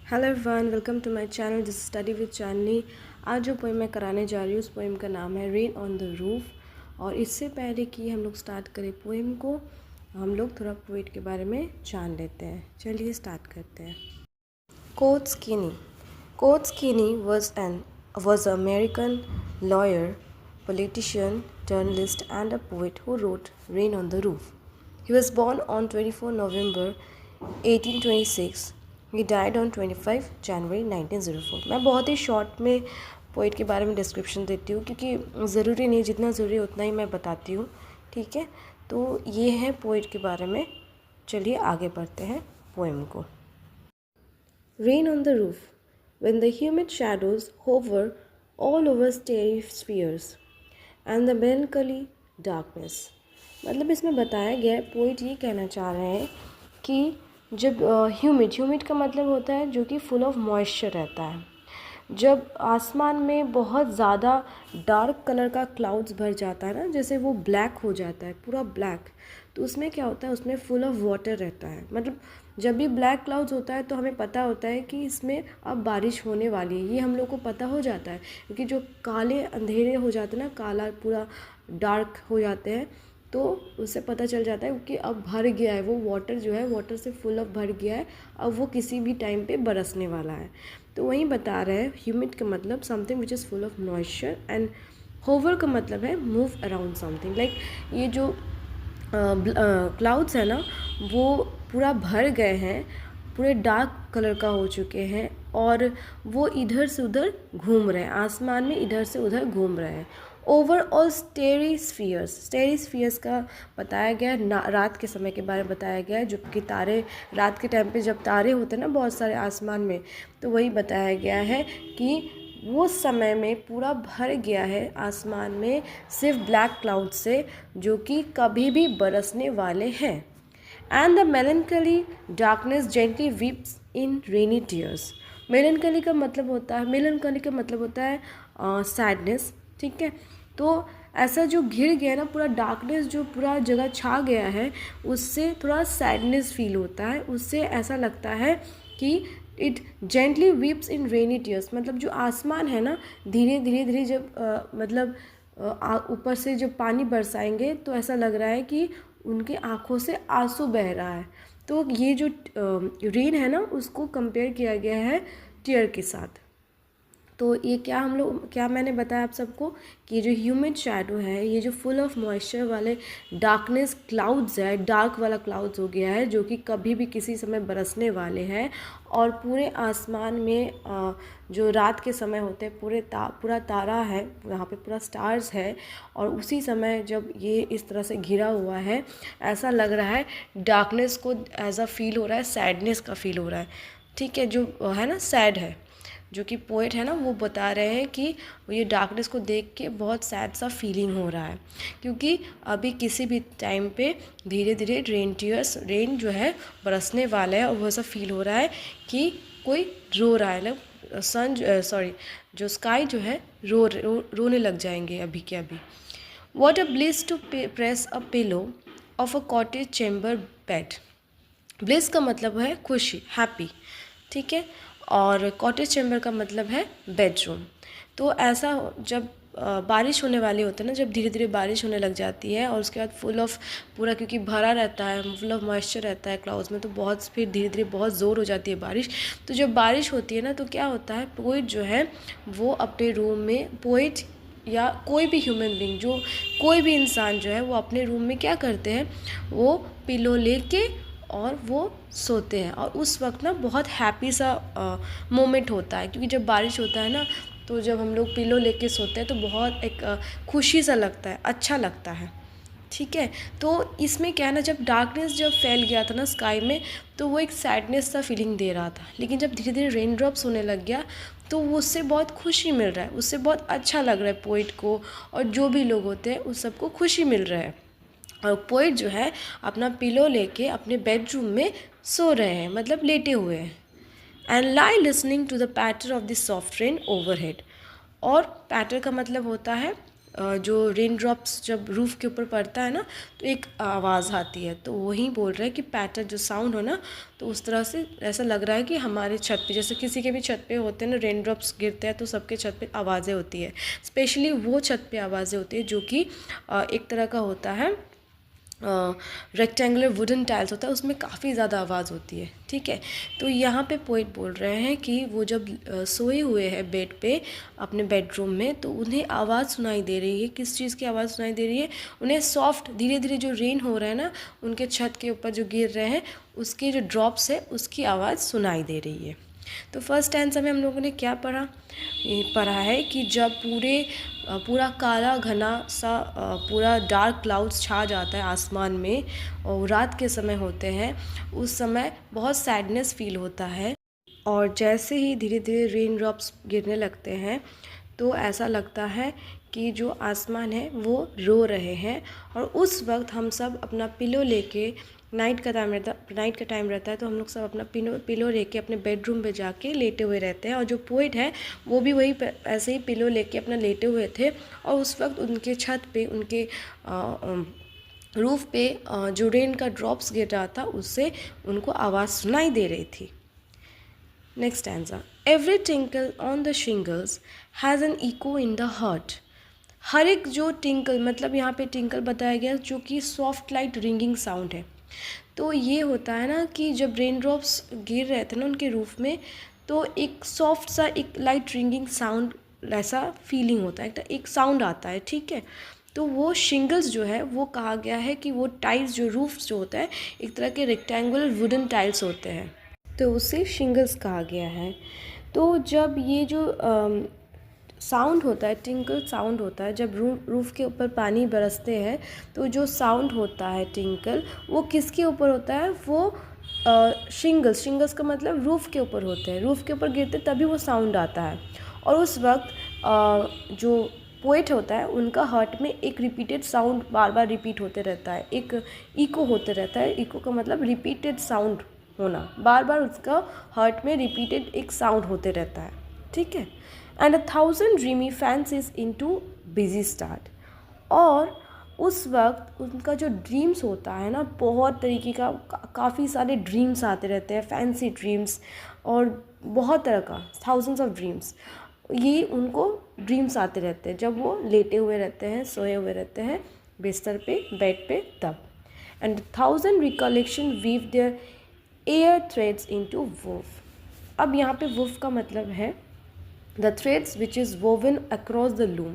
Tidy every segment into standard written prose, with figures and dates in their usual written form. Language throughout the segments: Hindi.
Hello everyone, welcome to my channel this study with Chandni. आज जो पोएम मैं कराने जा रही हूँ उस पोएम का नाम है रेन ऑन द रूफ। और इससे पहले कि हम लोग स्टार्ट करें पोएम को, हम लोग थोड़ा पोइट के बारे में जान लेते हैं। चलिए स्टार्ट करते हैं। कोट्स कीनी। कोट्स कीनी was an American lawyer, politician, journalist and a poet who wrote Rain on the Roof. He was born on 24 November 1826. He died on 25 January 1904. मैं बहुत ही शॉर्ट में पोइट के बारे में डिस्क्रिप्शन देती हूँ क्योंकि ज़रूरी नहीं, जितना ज़रूरी उतना ही मैं बताती हूँ। ठीक है, तो ये है पोइट के बारे में। चलिए आगे बढ़ते हैं पोएम को। Rain on the roof. When the humid shadows hover all over starry spheres and the melancholy darkness. मतलब इसमें बताया गया है, पोइट ये कहना चाह रहे हैं कि जब ह्यूमिड का मतलब होता है जो कि फुल ऑफ मॉइस्चर रहता है। जब आसमान में बहुत ज़्यादा डार्क कलर का क्लाउड्स भर जाता है ना, जैसे वो ब्लैक हो जाता है, पूरा ब्लैक, तो उसमें क्या होता है, उसमें फुल ऑफ वाटर रहता है। मतलब जब भी ब्लैक क्लाउड्स होता है तो हमें पता होता है कि इसमें अब बारिश होने वाली है, ये हम लोग को पता हो जाता है। क्योंकि जो काले अंधेरे हो जाते हैं ना, काला पूरा डार्क हो जाते हैं, तो उससे पता चल जाता है क्योंकि अब भर गया है, वो वाटर जो है वाटर से फुल ऑफ भर गया है, अब वो किसी भी टाइम पे बरसने वाला है। तो वहीं बता रहे हैं ह्यूमिड का मतलब something which is full of moisture, and hover का मतलब है मूव अराउंड समथिंग। लाइक ये जो क्लाउड्स है ना, वो पूरा भर गए हैं, पूरे डार्क कलर का हो चुके हैं और वो इधर से उधर घूम रहे हैं, आसमान में इधर से उधर घूम रहे हैं। ओवरऑल स्टेरी स्फीयर्स का बताया गया है, रात के समय के बारे में बताया गया है, जो कि तारे रात के टाइम पे जब तारे होते हैं ना बहुत सारे आसमान में, तो वही बताया गया है कि वो समय में पूरा भर गया है आसमान में सिर्फ ब्लैक क्लाउड से, जो कि कभी भी बरसने वाले हैं। And the मेलनकली darkness gently weeps in rainy tears. मेलनकली का मतलब होता है सैडनेस। ठीक है, तो ऐसा जो घिर गया ना, पूरा डार्कनेस जो पूरा जगह छा गया है, उससे थोड़ा सैडनेस फील होता है, उससे ऐसा लगता है कि it gently weeps in rainy tears. मतलब जो आसमान है ना, धीरे धीरे जब मतलब ऊपर से जब पानी बरसाएंगे तो ऐसा लग रहा है कि उनके आँखों से आंसू बह रहा है। तो ये जो रेन है ना, उसको कंपेयर किया गया है टीयर के साथ। तो ये क्या मैंने बताया आप सबको कि जो ह्यूमिड शैडो है, ये जो फुल ऑफ मॉइस्चर वाले डार्कनेस क्लाउड्स है, डार्क वाला क्लाउड्स हो गया है, जो कि कभी भी किसी समय बरसने वाले हैं। और पूरे आसमान में जो रात के समय होते हैं, पूरा तारा है, यहाँ पे पूरा स्टार्स है, और उसी समय जब ये इस तरह से घिरा हुआ है, ऐसा लग रहा है डार्कनेस को एज अ फील हो रहा है, सैडनेस का फील हो रहा है। ठीक है, जो है ना सैड है, जो कि पोइट है ना, वो बता रहे हैं कि ये डार्कनेस को देख के बहुत सैड सा फीलिंग हो रहा है, क्योंकि अभी किसी भी टाइम पे धीरे धीरे रेन जो है बरसने वाला है, और वो ऐसा फील हो रहा है कि कोई रो रहा है। जो स्काई जो है रोने लग जाएंगे अभी के अभी। What a bliss to press a pillow of a cottage chamber bed. Bliss का मतलब है खुशी, हैप्पी। ठीक है, और कॉटेज चैम्बर का मतलब है बेडरूम। तो ऐसा जब बारिश होने वाली होती है ना, जब धीरे धीरे बारिश होने लग जाती है और उसके बाद फुल ऑफ पूरा, क्योंकि भरा रहता है, फुल ऑफ मॉइस्चर रहता है क्लाउड्स में, तो बहुत फिर धीरे धीरे बहुत ज़ोर हो जाती है बारिश। तो जब बारिश होती है ना, तो क्या होता है, पोइट जो है वो अपने रूम में, पोइट या कोई भी ह्यूमन बीइंग, जो कोई भी इंसान जो है, वो अपने रूम में क्या करते हैं, वो पिलो लेके और वो सोते हैं। और उस वक्त ना बहुत हैप्पी सा मोमेंट होता है, क्योंकि जब बारिश होता है ना, तो जब हम लोग पिलो लेके सोते हैं तो बहुत एक खुशी सा लगता है, अच्छा लगता है। ठीक है, तो इसमें क्या है ना, जब डार्कनेस जब फैल गया था ना स्काई में, तो वो एक सैडनेस सा फीलिंग दे रहा था। लेकिन जब धीरे धीरे रेन ड्रॉप्स होने लग गया, तो उससे बहुत खुशी मिल रहा है, उससे बहुत अच्छा लग रहा है पोइट को, और जो भी लोग होते हैं उस सबको खुशी मिल रहा है। और पोइट जो है अपना पिलो लेके अपने बेडरूम में सो रहे हैं, मतलब लेटे हुए हैं। And lie listening to the patter of the soft rain overhead. और पैटर का मतलब होता है जो रेन ड्रॉप्स जब रूफ़ के ऊपर पड़ता है ना तो एक आवाज़ आती है, तो वही बोल रहा है कि पैटर जो साउंड हो ना, तो उस तरह से ऐसा लग रहा है कि हमारे छत पे, जैसे किसी के भी छत पे होते हैं ना रेन ड्रॉप्स गिरते हैं, तो सबके छत पे आवाज़ें होती है। स्पेशली वो छत पे आवाज़ें होती है जो कि एक तरह का होता है, रेक्टेंगुलर वुडन टाइल्स होता है, उसमें काफ़ी ज़्यादा आवाज़ होती है। ठीक है, तो यहाँ पे पोइट बोल रहे हैं कि वो जब सोए हुए हैं बेड पे अपने बेडरूम में, तो उन्हें आवाज़ सुनाई दे रही है। किस चीज़ की आवाज़ सुनाई दे रही है? उन्हें सॉफ्ट, धीरे धीरे जो रेन हो रहा है ना उनके छत के ऊपर जो गिर रहे हैं, उसके जो ड्रॉप्स है उसकी आवाज़ सुनाई दे रही है। तो फर्स्ट आंसर में हम लोगों ने क्या पढ़ा? ये पढ़ा है कि जब पूरा काला घना सा पूरा डार्क क्लाउड्स छा जाता है आसमान में और रात के समय होते हैं, उस समय बहुत सैडनेस फील होता है। और जैसे ही धीरे धीरे रेन ड्रॉप्स गिरने लगते हैं तो ऐसा लगता है कि जो आसमान है वो रो रहे हैं। और उस वक्त हम सब अपना पिलो लेके, नाइट का टाइम रहता है, तो हम लोग सब अपना पिलो लेके अपने बेडरूम पे जाके लेटे हुए रहते हैं। और जो पोइट है वो भी वही ऐसे ही पिलो लेके अपना लेटे हुए थे, और उस वक्त उनके छत पे, उनके रूफ़ पे जो रेन का ड्रॉप्स गिर रहा था उससे उनको आवाज़ सुनाई दे रही थी। Next answer, every tinkle on the shingles has an echo in the heart. हर एक जो टिंकल, मतलब यहाँ पे टिंकल बताया गया जो कि सॉफ्ट लाइट रिंगिंग साउंड है। तो ये होता है ना कि जब रेन ड्रॉप्स गिर रहे थे ना उनके रूफ में, तो एक सॉफ्ट सा एक लाइट रिंगिंग साउंड ऐसा फीलिंग होता है, एक साउंड आता है। ठीक है, तो वो शिंगल्स जो है वो कहा गया है कि वो टाइल्स, जो रूफ्स जो होता है, एक तरह के रेक्टेंगुलर वुडन टाइल्स होते हैं, तो उसे शिंगल्स कहा गया है। तो जब ये जो साउंड होता है, टिंकल साउंड होता है, जब रूफ़ के ऊपर पानी बरसते हैं, तो जो साउंड होता है टिंकल, वो किसके ऊपर होता है? वो शिंगल्स का मतलब रूफ़ के ऊपर होते हैं, रूफ़ के ऊपर गिरते तभी वो साउंड आता है। और उस वक्त जो पोएट होता है उनका हार्ट में एक रिपीटेड साउंड बार बार रिपीट होते रहता है, एक इको होते रहता है। इको का मतलब रिपीटेड साउंड होना, बार बार उसका हार्ट में रिपीटेड एक साउंड होते रहता है। ठीक है, and 1,000 dreamy fancies into busy start. और उस वक्त उनका जो ड्रीम्स होता है ना, बहुत तरीके का काफ़ी सारे ड्रीम्स आते रहते हैं, फैंसी ड्रीम्स, और बहुत तरह का थाउजेंड्स ऑफ ड्रीम्स, ये उनको ड्रीम्स आते रहते हैं जब वो लेटे हुए रहते हैं, सोए हुए रहते हैं बिस्तर पे, बेड पे, तब। And 1,000 recollection weave their air threads into woof. अब यहाँ पे वूफ का मतलब है the threads which is woven across the loom.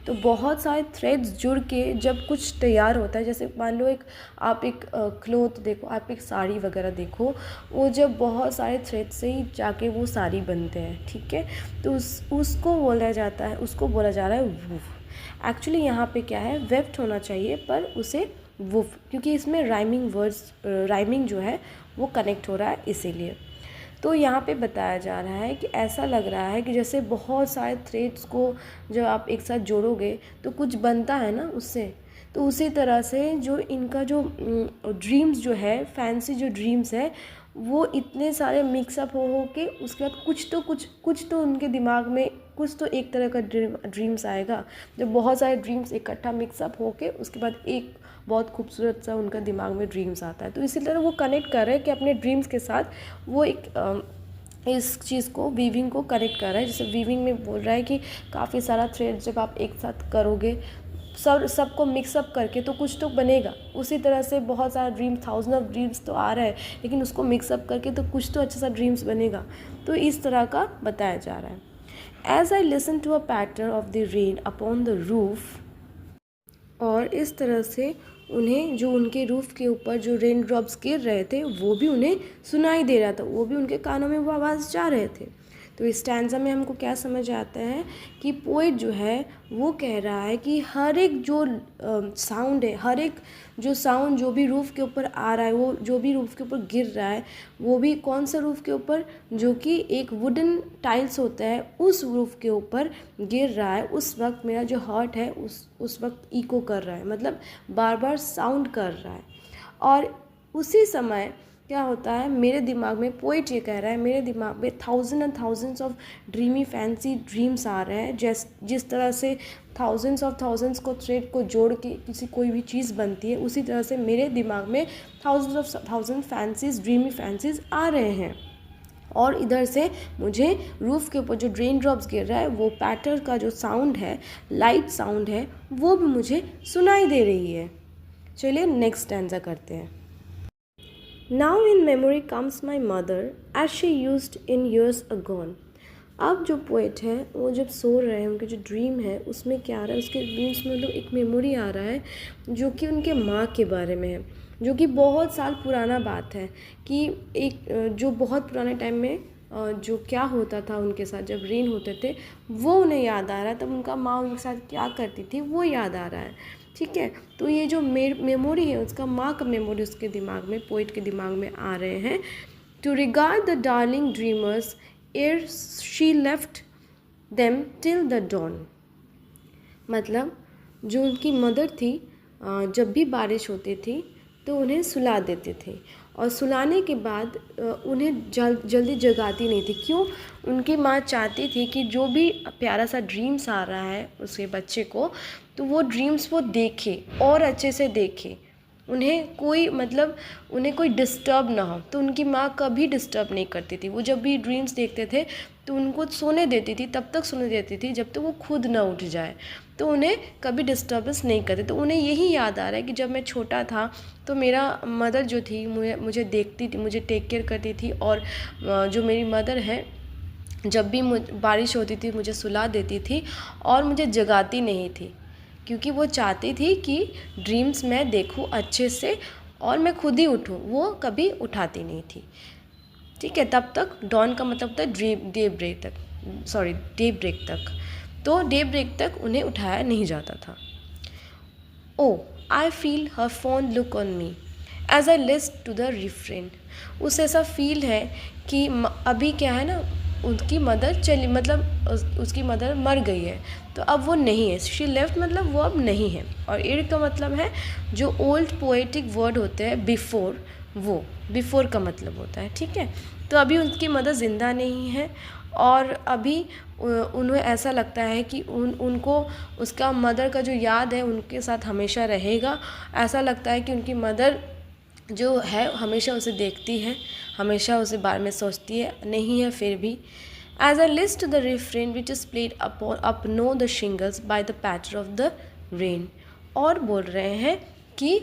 तो बहुत सारे थ्रेड्स जुड़ के जब कुछ तैयार होता है, जैसे मान लो आप एक क्लोथ देखो, आप एक साड़ी वगैरह देखो, वो जब बहुत सारे थ्रेड से ही जाके वो साड़ी बनते हैं। ठीक है, तो उसको बोला जाता है, उसको बोला जा रहा है वूफ। एक्चुअली यहाँ पे क्या है, वेफ्ट होना चाहिए, पर उसे वूफ, क्योंकि इसमें राइमिंग जो है वो कनेक्ट हो रहा है, इसीलिए। तो यहाँ पे बताया जा रहा है कि ऐसा लग रहा है कि जैसे बहुत सारे थ्रेड्स को जब आप एक साथ जोड़ोगे तो कुछ बनता है ना उससे, तो उसी तरह से जो इनका जो ड्रीम्स जो है, फैंसी जो ड्रीम्स है, वो इतने सारे मिक्सअप हो के उसके बाद कुछ तो उनके दिमाग में कुछ तो एक तरह का ड्रीम्स आएगा। जब बहुत सारे ड्रीम्स इकट्ठा मिक्सअप हो के उसके बाद एक बहुत खूबसूरत सा उनका दिमाग में ड्रीम्स आता है, तो इसी तरह वो कनेक्ट कर रहे हैं कि अपने ड्रीम्स के साथ वो एक इस चीज़ को, वीविंग को कनेक्ट कर रहा है। जैसे वीविंग में बोल रहा है कि काफ़ी सारा थ्रेड जब आप एक साथ करोगे, सबको मिक्सअप करके, तो कुछ तो बनेगा। उसी तरह से बहुत सारा ड्रीम्स, 1,000 ऑफ ड्रीम्स तो आ रहा है, लेकिन उसको मिक्सअप करके तो कुछ तो अच्छा सा ड्रीम्स बनेगा। तो इस तरह का बताया जा रहा है। As I listen to a patter of the rain upon the roof. और इस तरह से उन्हें जो उनके रूफ़ के ऊपर जो रेन ड्रॉप्स गिर रहे थे वो भी उन्हें सुनाई दे रहा था, वो भी उनके कानों में वो आवाज़ जा रहे थे। तो इस स्टैंजा में हमको क्या समझ आता है कि पोएट जो है वो कह रहा है कि हर एक जो साउंड है, हर एक जो साउंड जो भी रूफ़ के ऊपर आ रहा है, वो जो भी रूफ़ के ऊपर गिर रहा है, वो भी कौन सा रूफ़ के ऊपर, जो कि एक वुडन टाइल्स होता है उस रूफ़ के ऊपर गिर रहा है। उस वक्त मेरा जो हार्ट है उस वक्त इको कर रहा है, मतलब बार बार साउंड कर रहा है। और उसी समय क्या होता है, मेरे दिमाग में, पोइट ये कह रहा है, मेरे दिमाग में 1,000 and thousands of dreamy fancy dreams आ रहे हैं। जिस तरह से थाउजेंड्स को थ्रेड को जोड़ के किसी कोई भी चीज़ बनती है, उसी तरह से मेरे दिमाग में थाउजेंड फैंसीज, ड्रीमी फैंसीज आ रहे हैं। और इधर से मुझे रूफ़ के ऊपर जो रेन ड्रॉप्स गिर रहा है, वो पैटर का जो साउंड है, लाइट साउंड है, वो भी मुझे सुनाई दे रही है। चलिए नेक्स्ट स्टैंजा करते हैं। Now in memory comes my mother as she used in years agone. अब जो पोएट है वो जब सो रहे हैं, उनके जो ड्रीम है उसमें क्या आ रहा है, उसके ड्रीम्स में मतलब एक मेमोरी आ रहा है जो कि उनके माँ के बारे में है, जो कि बहुत साल पुराना बात है कि एक जो बहुत पुराने टाइम में जो क्या होता था उनके साथ जब रेन होते थे वो उन्हें याद आ रहा है, तब उनका माँ उनके साथ क्या करती थी वो याद आ रहा है। ठीक है, तो ये जो मेमोरी है उसका माँ का मेमोरी उसके दिमाग में, पोइट के दिमाग में आ रहे हैं। To regard the darling dreamers ere she left them till the dawn. मतलब जो उनकी मदर थी, जब भी बारिश होती थी तो उन्हें सुला देते थे, और सुलाने के बाद उन्हें जल्दी जगाती नहीं थी। क्यों? उनकी माँ चाहती थी कि जो भी प्यारा सा ड्रीम्स आ रहा है उसके बच्चे को, तो वो ड्रीम्स वो देखे और अच्छे से देखे, उन्हें कोई मतलब उन्हें कोई डिस्टर्ब ना हो। तो उनकी माँ कभी डिस्टर्ब नहीं करती थी। वो जब भी ड्रीम्स देखते थे तो उनको सोने देती थी, तब तक सोने देती थी जब तक वो खुद ना उठ जाए, तो उन्हें कभी डिस्टर्बेंस नहीं करते। तो उन्हें यही याद आ रहा है कि जब मैं छोटा था तो मेरा मदर जो थी मुझे देखती थी, मुझे टेक केयर करती थी, और जो मेरी मदर है जब भी बारिश होती थी मुझे सुला देती थी और मुझे जगाती नहीं थी, क्योंकि वो चाहती थी कि ड्रीम्स मैं देखूं अच्छे से और मैं खुद ही उठूं, वो कभी उठाती नहीं थी। ठीक है, तब तक डॉन का मतलब था डे ब्रेक तक, तो डे ब्रेक तक उन्हें उठाया नहीं जाता था। O I feel her fond look on me as I list to the refrain. उसे ऐसा फील है कि अभी क्या है ना, उसकी मदर चली, मतलब उसकी मदर मर गई है, तो अब वो नहीं है। शी लेफ्ट मतलब वो अब नहीं है। और इर का मतलब है जो ओल्ड पोएटिक वर्ड होते हैं बिफोर, वो बिफोर का मतलब होता है। ठीक है, तो अभी उनकी मदर ज़िंदा नहीं है, और अभी उन्हें ऐसा लगता है कि उनको उसका मदर का जो याद है उनके साथ हमेशा रहेगा। ऐसा लगता है कि उनकी मदर जो है हमेशा उसे देखती है, हमेशा उसे बारे में सोचती है, नहीं है फिर भी। As a list the refrain which is played upon the shingles by the patter of the rain. और बोल रहे हैं कि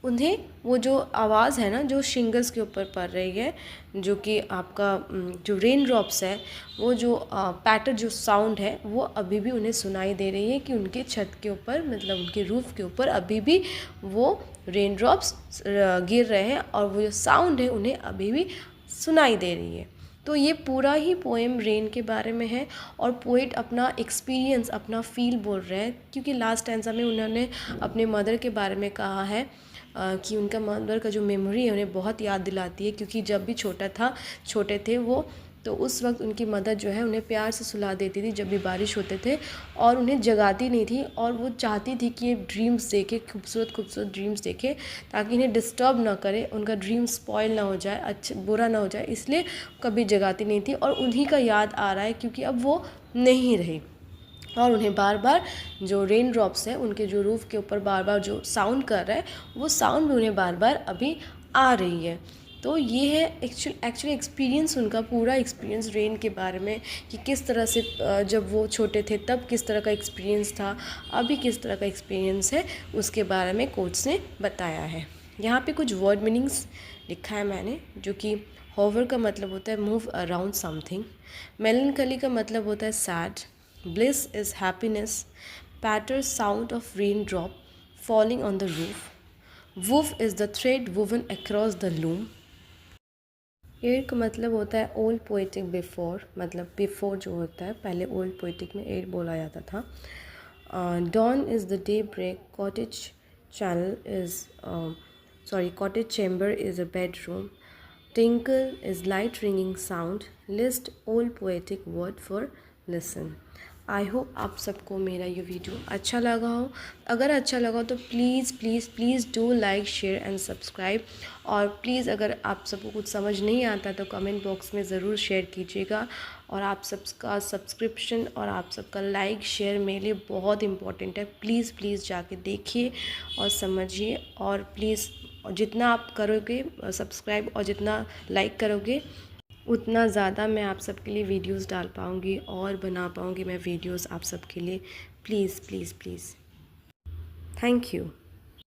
उन्हें वो जो आवाज़ है ना जो शिंगल्स के ऊपर पड़ रही है, जो कि आपका जो रेन ड्रॉप्स है, वो जो पैटर जो साउंड है वो अभी भी उन्हें सुनाई दे रही है कि उनके छत के ऊपर, मतलब उनके रूफ़ के ऊपर अभी भी वो रेन ड्रॉप्स गिर रहे हैं, और वो जो साउंड है उन्हें अभी भी सुनाई दे रही है। तो ये पूरा ही पोएम रेन के बारे में है, और पोइट अपना एक्सपीरियंस, अपना फील बोल रहे हैं, क्योंकि लास्ट स्टैंजा में उन्होंने अपने मदर के बारे में कहा है कि उनका मदर का जो मेमोरी है उन्हें बहुत याद दिलाती है, क्योंकि जब भी छोटे थे वो, तो उस वक्त उनकी मदर जो है उन्हें प्यार से सुला देती थी जब भी बारिश होते थे, और उन्हें जगाती नहीं थी, और वो चाहती थी कि ये ड्रीम्स देखे, खूबसूरत ड्रीम्स देखे, ताकि इन्हें डिस्टर्ब ना करे, उनका ड्रीम स्पॉइल ना हो जाए, अच्छा बुरा ना हो जाए, इसलिए कभी जगाती नहीं थी। और उन्हीं का याद आ रहा है क्योंकि अब वो नहीं रही, और उन्हें बार बार जो रेन ड्रॉप्स हैं उनके जो रूफ़ के ऊपर बार बार जो साउंड कर रहा है, वो साउंड भी उन्हें बार बार अभी आ रही है। तो ये है एक्चुअली एक्सपीरियंस, उनका पूरा एक्सपीरियंस रेन के बारे में, कि किस तरह से जब वो छोटे थे तब किस तरह का एक्सपीरियंस था, अभी किस तरह का एक्सपीरियंस है, उसके बारे में कोच ने बताया है। यहाँ पे कुछ वर्ड मीनिंग्स लिखा है मैंने, जो कि होवर का मतलब होता है मूव अराउंड समथिंग, मेलनकली का मतलब होता है sad, bliss is happiness, patter sound of raindrop falling on the roof, woof is the thread woven across the loom। Air का मतलब होता है ओल्ड पोएटिक बिफोर, मतलब बिफोर जो होता है पहले ओल्ड पोएटिक में एयर बोला जाता था। Dawn is the day break, cottage chamber is a bedroom, tinkle is light ringing sound, list old poetic word for listen. I hope आप सबको मेरा ये वीडियो अच्छा लगा हो। अगर अच्छा लगा हो तो please please please do like share and subscribe. और प्लीज़ अगर आप सबको कुछ समझ नहीं आता तो कमेंट बॉक्स में ज़रूर शेयर कीजिएगा। और आप सबका सब्सक्रिप्शन और आप सबका लाइक शेयर मेरे लिए बहुत इम्पोर्टेंट है। प्लीज़ प्लीज़ जाके देखिए और समझिए। और प्लीज़ जितना आप करोगे सब्सक्राइब और जितना लाइक करोगे उतना ज़्यादा मैं आप सबके लिए वीडियोस डाल पाऊँगी और बना पाऊँगी मैं वीडियोस आप सबके लिए। Please please please, thank you.